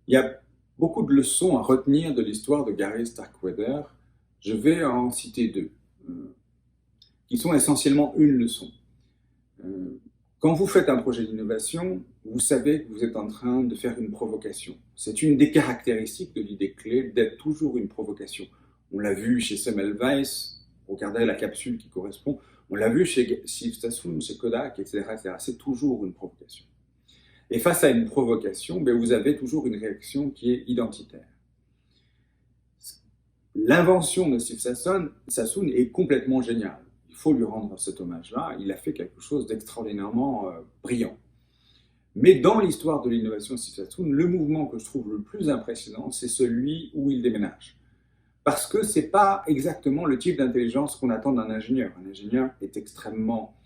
Il y a beaucoup de leçons à retenir de l'histoire de Gary Starkweather. Je vais en citer deux, qui sont essentiellement une leçon. Quand vous faites un projet d'innovation, vous savez que vous êtes en train de faire une provocation. C'est une des caractéristiques de l'idée clé d'être toujours une provocation. On l'a vu chez Semmelweis, regardez la capsule qui correspond, on l'a vu chez Steve Sassoon, chez Kodak, etc., etc. C'est toujours une provocation. Et face à une provocation, ben, vous avez toujours une réaction qui est identitaire. L'invention de Steve Sassoon est complètement géniale. Il faut lui rendre cet hommage-là. Il a fait quelque chose d'extraordinairement brillant. Mais dans l'histoire de l'innovation de Steve Sassoon, le mouvement que je trouve le plus impressionnant, c'est celui où il déménage. Parce que ce n'est pas exactement le type d'intelligence qu'on attend d'un ingénieur. Un ingénieur est extrêmement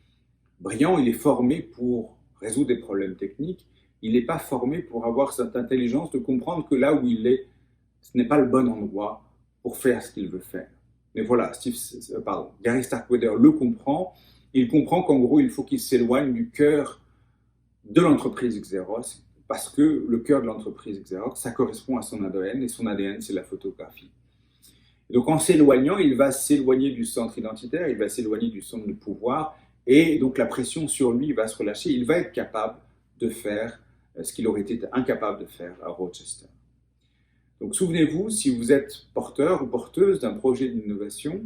brillant, il est formé pour résoudre des problèmes techniques, il n'est pas formé pour avoir cette intelligence de comprendre que là où il est, ce n'est pas le bon endroit pour faire ce qu'il veut faire. Mais voilà, Gary Starkweather le comprend. Il comprend qu'en gros, il faut qu'il s'éloigne du cœur de l'entreprise Xerox, parce que le cœur de l'entreprise Xerox, ça correspond à son ADN, et son ADN, c'est la photographie. Et donc, en s'éloignant, il va s'éloigner du centre identitaire, il va s'éloigner du centre de pouvoir, et donc la pression sur lui va se relâcher. Il va être capable de faire ce qu'il aurait été incapable de faire à Rochester. Donc souvenez-vous, si vous êtes porteur ou porteuse d'un projet d'innovation,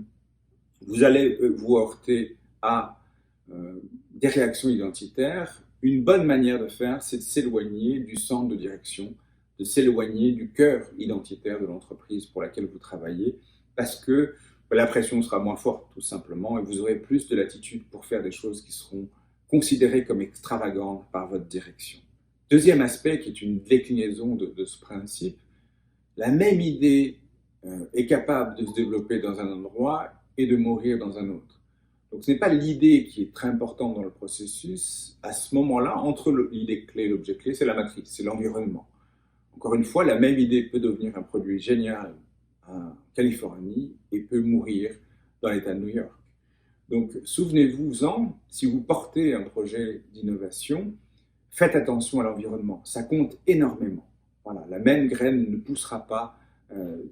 vous allez vous heurter à des réactions identitaires. Une bonne manière de faire, c'est de s'éloigner du centre de direction, de s'éloigner du cœur identitaire de l'entreprise pour laquelle vous travaillez, parce que la pression sera moins forte, tout simplement, et vous aurez plus de latitude pour faire des choses qui seront considérées comme extravagantes par votre direction. Deuxième aspect, qui est une déclinaison de ce principe, la même idée est capable de se développer dans un endroit et de mourir dans un autre. Donc ce n'est pas l'idée qui est très importante dans le processus. À ce moment-là, entre l'idée clé et l'objet clé, c'est la matrice, c'est l'environnement. Encore une fois, la même idée peut devenir un produit génial en Californie et peut mourir dans l'État de New York. Donc souvenez-vous-en, si vous portez un projet d'innovation, faites attention à l'environnement, ça compte énormément. Voilà, la même graine ne poussera pas de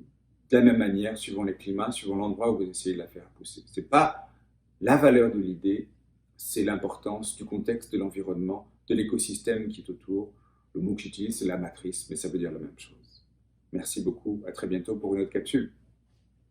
la même manière suivant les climats, suivant l'endroit où vous essayez de la faire pousser. Ce n'est pas la valeur de l'idée, c'est l'importance du contexte de l'environnement, de l'écosystème qui est autour. Le mot que j'utilise, c'est la matrice, mais ça veut dire la même chose. Merci beaucoup, à très bientôt pour une autre capsule.